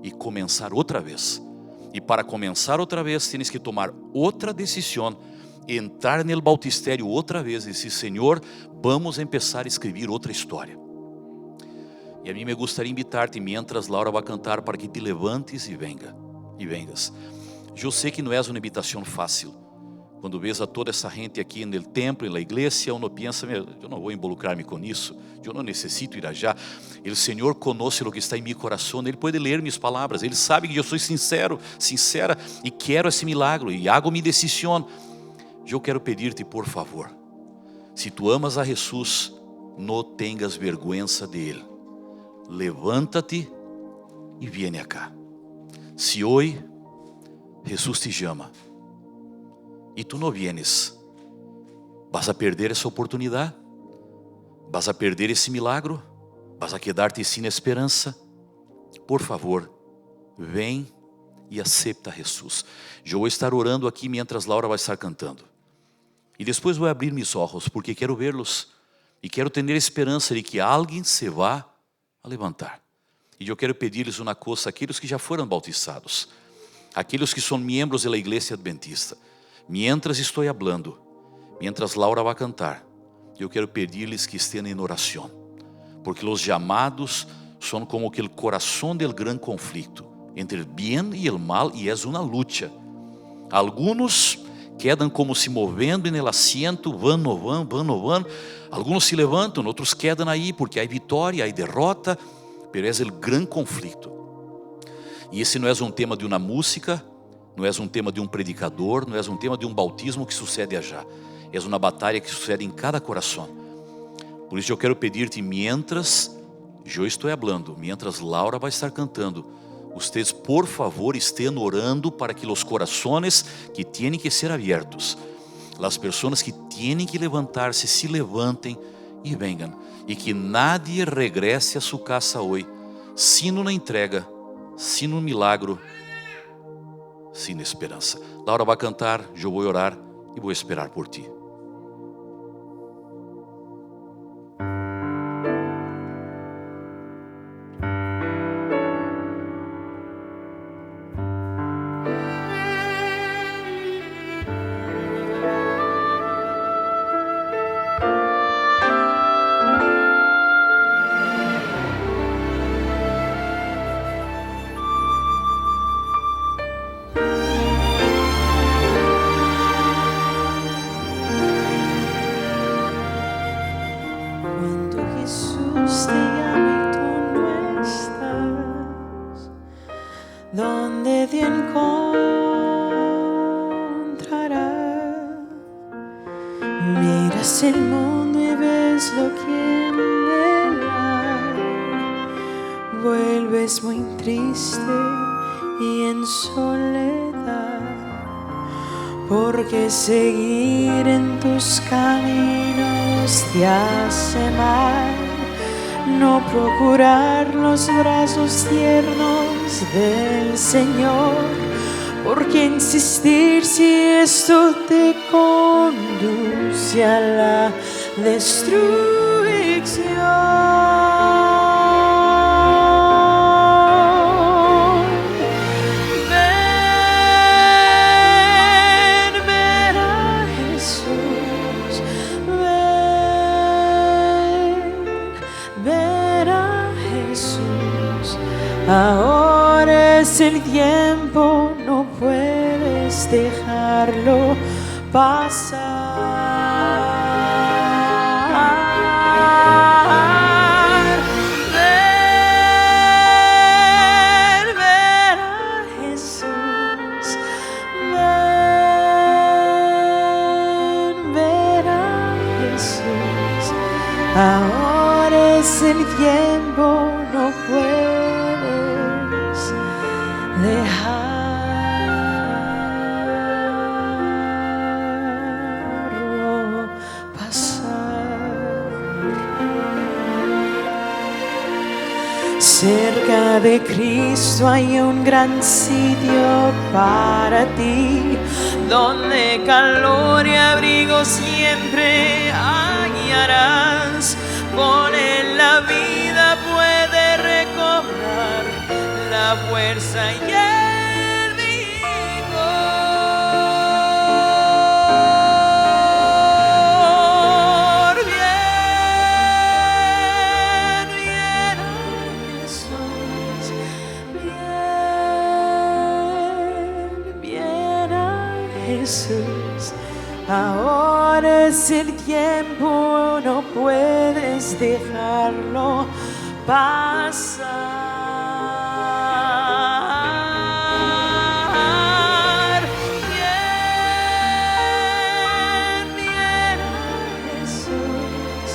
e começar outra vez. E para começar outra vez, tens que tomar outra decisão, entrar no bautistério outra vez e dizer: Senhor, vamos começar a escrever outra história. E a mim me gostaria invitar-te, mientras Laura vai cantar, para que te levantes e vengas. Eu sei que não é uma invitação fácil. Quando vês a toda essa gente aqui no templo, na igreja, uno pensa: eu não vou involucrar-me com isso, eu não necessito ir allá. O Senhor conhece o que está em meu coração, Ele pode ler minhas palavras, Ele sabe que eu sou sincera e quero esse milagre e hago minha decisão. Eu quero pedir-te, por favor, se tu amas a Jesus, não tenhas vergonha dele. Levanta-te e viene acá. Se hoje Jesus te chama e tu não vienes, vas a perder essa oportunidade, vas a perder esse milagre, vas a quedar-te sem esperança. Por favor, vem e acepta Jesus. Eu vou estar orando aqui mientras Laura vai estar cantando. E depois vou abrir meus olhos, porque quero vê-los e quero ter esperança de que alguém se vá a levantar. E eu quero pedir-lhes uma coisa, aqueles que já foram bautizados, aqueles que são membros da igreja adventista. Mientras estou falando, mientras Laura vai cantar, eu quero pedir-lhes que estejam em oração, porque os chamados são como aquele coração del gran conflito entre o bem e o mal, e é uma luta. Alguns quedam como se movendo no asiento, van. Alguns se levantam, outros quedam aí porque há vitória, há derrota, pero é o gran conflito. E esse não é um tema de uma música, não é um tema de um predicador, não é um tema de um bautismo que sucede allá. É uma batalha que sucede em cada coração. Por isso eu quero pedir-te, mientras eu estou falando, mientras Laura vai estar cantando, vocês, por favor, estejam orando para que os corações que têm que ser abertos, as pessoas que têm que levantar-se, se levantem e venham. E que nadie regresse a sua casa hoje sem uma entrega, sem um milagre, sem esperança. Laura vai cantar, eu vou orar e vou esperar por ti. Donde te encontrará. Miras el mundo y ves lo que en él hay. Vuelves muy triste y en soledad, porque seguir en tus caminos te hace mal. No procurar los brazos tiernos del Señor, porque insistir si esto te conduce a la destrucción. Ven a Jesús, ven a Jesús. Ahora es el tiempo, no puedes dejarlo pasar. es el tiempo, no puedes dejarlo pasar. Cerca de Cristo hay un gran sitio para ti, donde calor y abrigo siempre hallarás. Con él la vida puede recobrar la fuerza y el vigor. Bien, bien a Jesús, bien, bien a Jesús. Ahora es el tiempo, no puedes dejarlo pasar. Bien, bien a Jesús,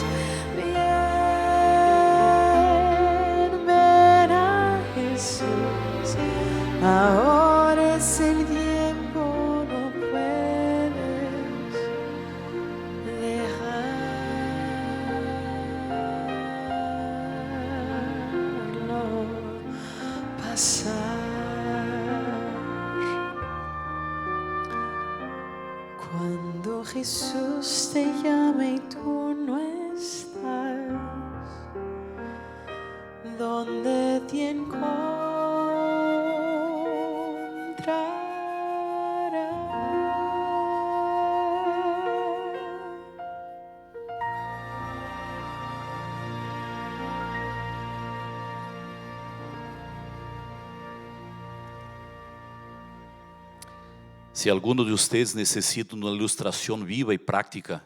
bien, bien a Jesús. Ahora es el tiempo, no puedes dejarlo pasar. Cuando Jesús te llame y tú no estás, ¿dónde te encontrarás? Se alguno de ustedes necessita uma ilustração viva e prática,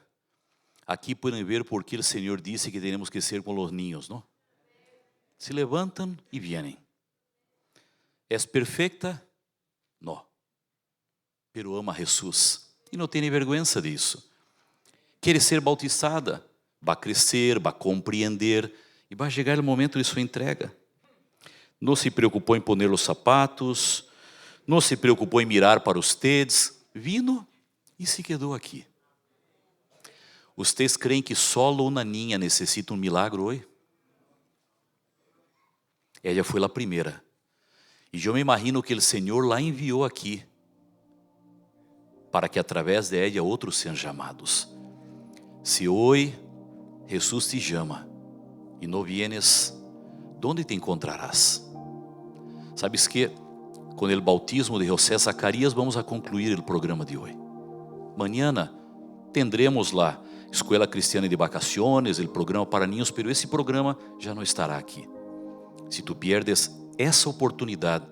aqui podem ver por que o Senhor disse que temos que ser como os niños, não? Se levantam e vêm. É perfeita? Não. Pero ama Jesus e não tem vergonha disso. Quer ser bautizada? Vai crescer, vai compreender e vai chegar o momento de sua entrega. Não se preocupou em poner os sapatos, não se preocupou em mirar para os tedes, vino e se quedou aqui. Vocês creem que solo uma niña necessita milagre hoje? Ela foi a primeira. E eu me imagino que o Senhor lá enviou aqui, para que através de ela outros sejam chamados. Se hoje Jesus te chama e não vienes, onde te encontrarás? Sabes que com o bautismo de José Zacarias vamos a concluir o programa de hoje. Mañana tendremos lá Escola Cristiana de Vacaciones, o programa para niños, pero esse programa já não estará aqui. Se tu pierdes essa oportunidade,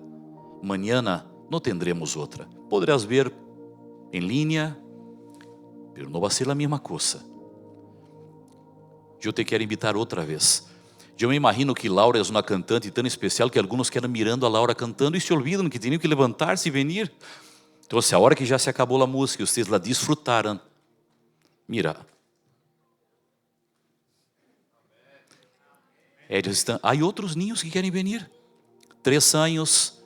mañana não tendremos outra. Poderás ver em linha, pero não vai ser a mesma coisa. Eu te quero invitar outra vez. Eu me imagino que Laura é uma cantante tão especial que alguns querem mirando a Laura cantando e se olvidam que tinham que levantar-se e vir. Então, a hora que já se acabou a música, vocês la disfrutaram. Mira. Há outros ninhos que querem vir. 3 anos,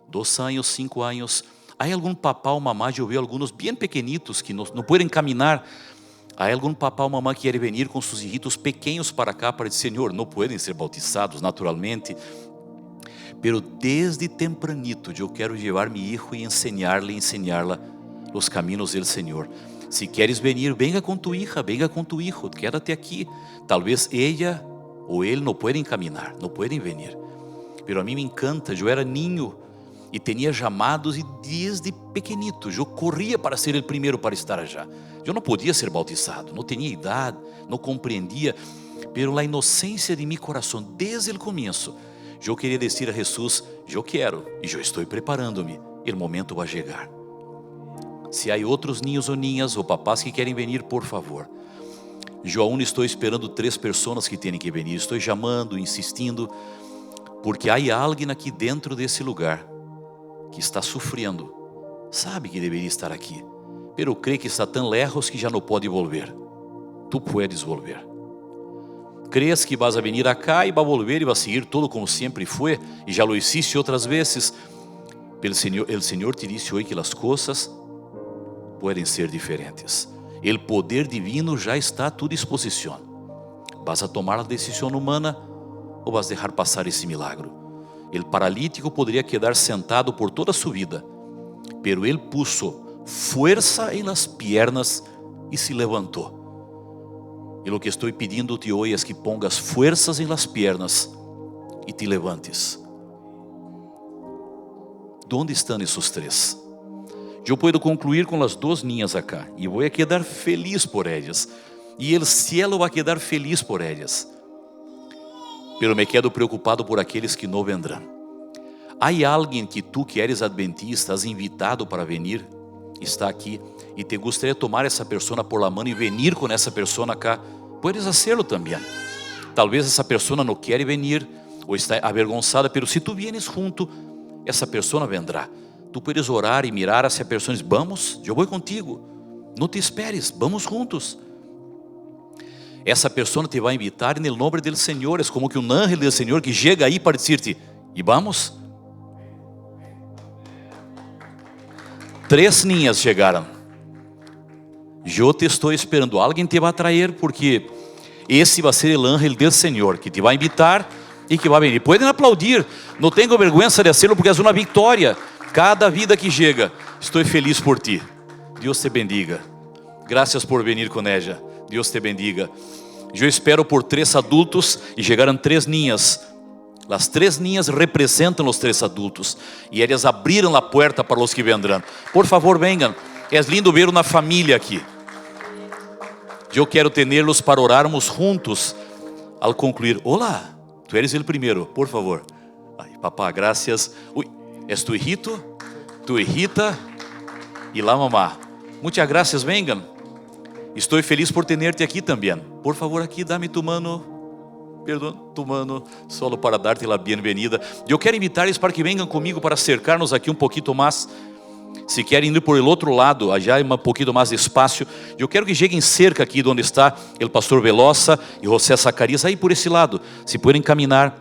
2 anos, 5 anos. Há algum papá ou mamá, eu vi alguns bem pequenitos que não podem caminhar. Há algum papá ou mamã que quer vir com seus hijitos pequenos para cá para dizer, Senhor, não podem ser bautizados naturalmente, pero desde tempranito eu quero levar meu hijo e ensiná-la os caminhos do Senhor. Se queres vir, venga com tu hija, venga com tu hijo, quédate aqui. Talvez ela ou ele não podem caminhar, não podem vir. Pero a mim me encanta, eu era niño e tinha chamados e desde pequenito eu corria para ser o primeiro para estar allá. Eu não podia ser bautizado, não tinha idade, não compreendia, pero a inocência de meu coração, desde o começo, eu queria dizer a Jesus, eu quero e eu estou preparando-me, o momento vai chegar. Se há outros ninhos ou ninhas ou papás que querem vir, por favor. Eu aún estou esperando 3 pessoas que têm que vir, estou chamando, insistindo, porque há alguém aqui dentro desse lugar que está sofrendo, sabe que deveria estar aqui, pero crê que está tão lejos que já não pode volver. Tu puedes volver. ¿Crees que vas a venir acá y va a volver y va a seguir todo como siempre fue? Y ya lo hiciste otras veces. Pero el Señor te dice hoy que las cosas pueden ser diferentes. El poder divino já está a tu disposição. Vas a tomar a decisão humana ou vas a deixar passar esse milagro? El paralítico poderia quedar sentado por toda su vida, pero él puso fuerza en las piernas y se levantó. Y lo que estoy pidiendo-te hoy es que pongas fuerzas en las piernas y te levantes. ¿Dónde están esos tres? Eu puedo concluir com as duas ninhas acá e vou quedar feliz por elas. E o cielo vai quedar feliz por elas. Pero me quedo preocupado por aqueles que não vendrão. Há alguém que tu que eres adventista, has invitado para venir, está aqui e te gostaria de tomar essa pessoa por la mano e venir com essa pessoa acá. Puedes hacerlo também. Talvez essa pessoa não quer venir ou está avergonzada, pero se tu vienes junto, essa pessoa vendrá. Tu puedes orar e mirar hacia a pessoa e dizer: vamos, eu vou contigo, não te esperes, vamos juntos. Essa pessoa te vai invitar em nome do Senhor. É como que um ángel do Senhor que chega aí para dizer-te: e vamos. 3 ninhas chegaram. Eu te estou esperando. Alguém te vai trazer, porque esse vai ser o ángel do Senhor que te vai invitar e que vai venir. Podem aplaudir, não tenho vergonha de hacerlo, porque é uma vitória. Cada vida que chega, estou feliz por ti. Deus te bendiga. Graças por venir com ella. Deus te bendiga. Eu espero por 3 adultos e chegaram 3 ninhas. As 3 ninhas representam os 3 adultos e elas abriram a porta para os que vendrão. Por favor, venham. É lindo ver uma família aqui. Eu quero tê-los para orarmos juntos ao concluir. Olá, tu eres o primeiro, por favor. Ai, papá, graças. ¿Es tu hijito? ¿Tu hijita? Y la mamá. Muchas gracias, vengan. Estoy feliz por tenerte aquí también. Por favor, aquí dame tu mano. Perdón, tu mano, solo para darte la bienvenida. Eu quero invitar-les para que venham comigo para acercar-nos aqui um pouquinho mais. Se querem ir por el outro lado, allá é um pouquinho mais de espaço. Eu quero que cheguem cerca aqui onde está o pastor Velosa e José Zacarias, aí por esse lado. Se puderem caminhar,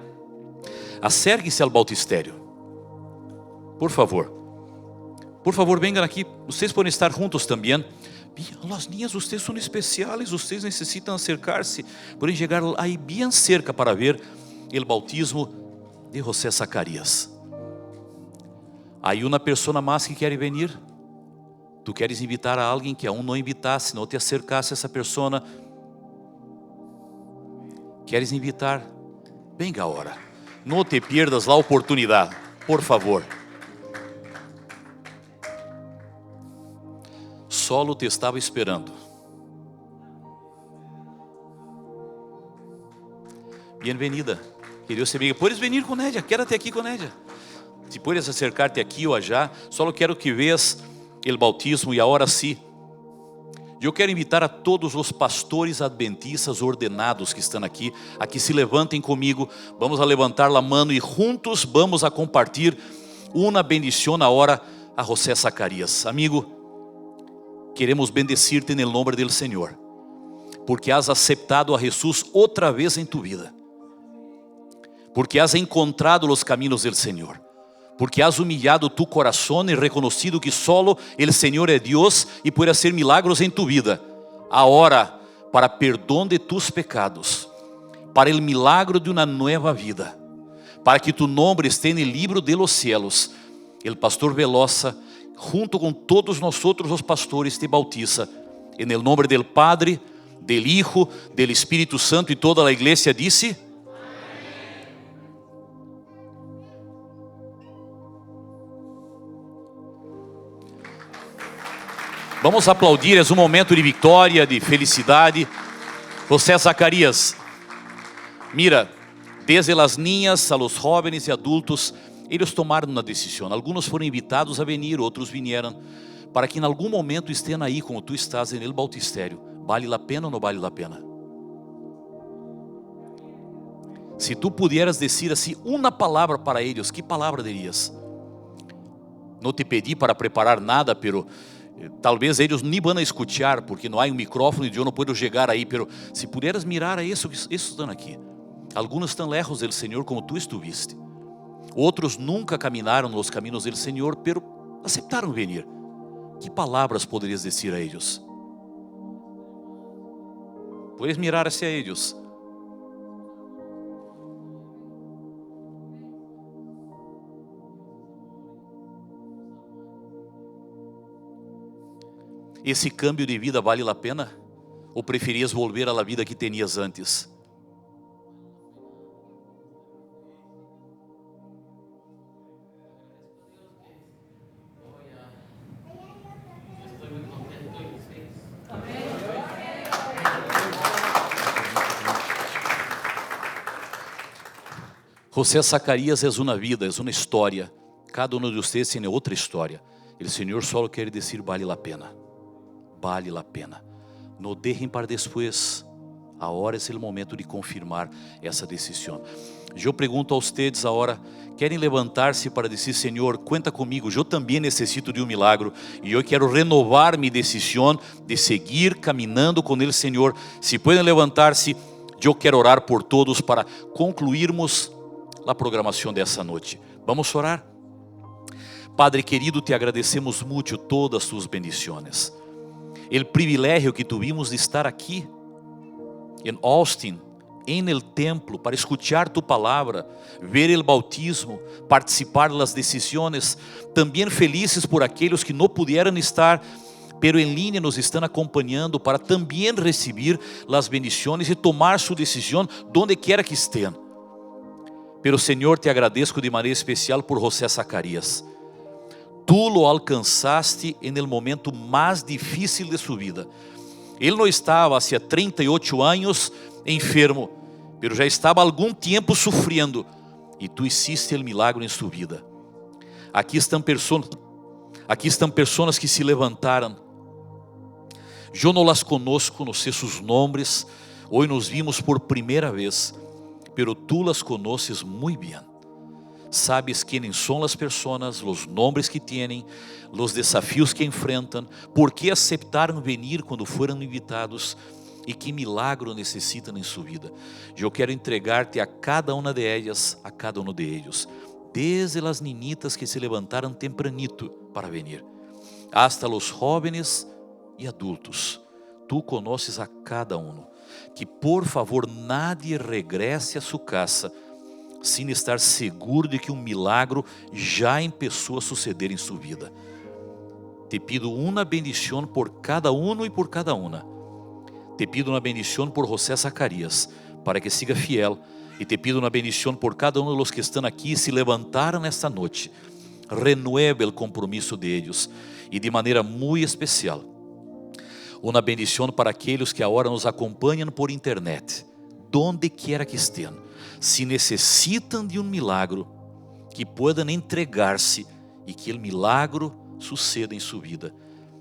acerquem-se ao bautistério. Por favor, venham aqui. Vocês podem estar juntos também. As niñas, vocês são especiais. Vocês necessitam acercar-se. Podem chegar aí bem cerca para ver o bautismo de José Zacarias. Há uma pessoa mais que quer venir. Tu queres invitar a alguém que aún não invitasse, não te acercasse a essa pessoa. Queres invitar? Venga agora. Não te pierdas a oportunidade, por favor. Solo te estava esperando. Bem-vinda. Que Deus te bendiga. Puedes venir com ella, quédate aqui com ella. Se puedes acercar-te aqui ou allá, só quero que veas o bautismo e agora sim. Eu quero invitar a todos os pastores adventistas ordenados que estão aqui, a que se levantem comigo. Vamos a levantar a mão e juntos vamos a compartilhar uma bendição agora a José Zacarias. Amigo, queremos bendecir-te no nome do Senhor, porque has aceptado a Jesus outra vez em tu vida, porque has encontrado os caminhos do Senhor, porque has humilhado tu coração e reconhecido que solo o Senhor é Deus e pode fazer milagros em tu vida. Agora, para perdão de tus pecados, para o milagro de uma nova vida, para que tu nome esteja no livro de los cielos, o pastor Velosa, junto com todos nós outros os pastores, te bautiza em nome do Padre, do Hijo, do Espírito Santo, e toda a igreja disse: vamos aplaudir, é um momento de vitória, de felicidade. José Zacarias, mira, desde as niñas a los jóvenes e adultos, eles tomaram uma decisão. Alguns foram invitados a venir, outros vieram, para que em algum momento estejam aí como tu estás no bautistério. Vale a pena ou não vale a pena? Se tu pudieras dizer assim uma palavra para eles, que palavra dirias? Não te pedi para preparar nada, pero Talvez eles nem van a escuchar, porque não há um micrófono e eu não posso chegar aí, pero se pudieras mirar a esses estão aqui. Alguns estão lejos do Senhor como tu estuviste. Outros nunca caminaram nos caminhos do Senhor, pero aceptaram venir. Que palavras poderias dizer a eles? Puedes mirar hacia eles. Esse cambio de vida vale a pena? Ou preferias volver à vida que tenias antes? José Zacarias é uma vida, é uma história. Cada um de vocês tem outra história. O Senhor só quer dizer vale a pena. Vale a pena. Não deixem para depois. Agora é o momento de confirmar essa decisão. Eu pergunto a vocês agora, querem levantar-se para dizer, Senhor, conta comigo, eu também necessito de um milagro e eu quero renovar minha decisão de seguir caminhando com Ele, Senhor. Se podem levantar-se, eu quero orar por todos para concluirmos a programação dessa noite. Vamos orar? Padre querido, te agradecemos muito todas tus bendiciones. O privilégio que tuvimos de estar aqui em Austin, em el templo, para escuchar tu palavra, ver el bautismo, participar das decisões, também felizes por aqueles que não puderam estar, pero em linha nos estão acompanhando para também receber as bendições e tomar sua decisão donde quiera que estén. Pero Senhor, te agradeço de maneira especial por José Zacarias. Tu lo alcançaste em el momento mais difícil de sua vida. Ele não estava há 38 anos enfermo, pero já estava há algum tempo sofrendo, e tu hiciste o milagre em sua vida. Aqui estão pessoas que se levantaram. Eu não las conozco, não sei seus nomes, hoje nos vimos por primeira vez, pero tu las conoces muito bem. Sabes quem são as pessoas, os nomes que têm, os desafios que enfrentam, por que aceitaram venir quando foram invitados e que milagro necessitam em sua vida. Eu quero entregar-te a cada uma de elas, a cada um de eles, desde as ninitas que se levantaram tempranito para venir, hasta os jóvenes e adultos. Tu conoces a cada um. Que por favor nadie regresse a sua casa sem estar seguro de que um milagre já começou a suceder em sua vida. Te pido uma bendição por cada um e por cada uma. Te pido uma bendição por José Zacarias, para que siga fiel. E te pido uma bendição por cada um dos que estão aqui e se levantaram esta noite. Renueve o compromisso de eles. E de maneira muito especial, uma bendição para aqueles que agora nos acompanham por internet, donde quiera que estejam. Se necessitam de um milagre, que puedan entregar-se e que o milagre suceda em sua vida.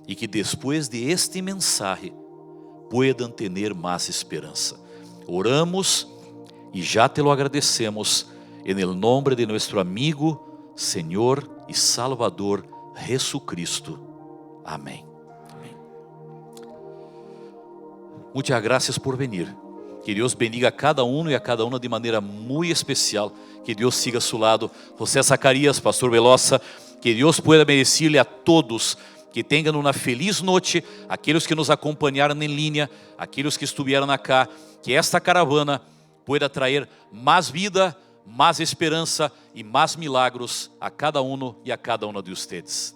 E que depois de este mensaje puedan ter mais esperança. Oramos e já te lo agradecemos en el nombre de nuestro amigo, Senhor e Salvador Jesucristo. Amém. Muitas graças por venir. Que Deus bendiga a cada um e a cada uma de maneira muito especial. Que Deus siga a seu lado. José Zacarias, Pastor Velosa, que Deus pueda bendecir-lhe a todos. Que tenham uma feliz noite. Aqueles que nos acompanharam em linha, aqueles que estiveram acá. Que esta caravana pueda trazer mais vida, mais esperança e mais milagros a cada um e a cada uma de vocês.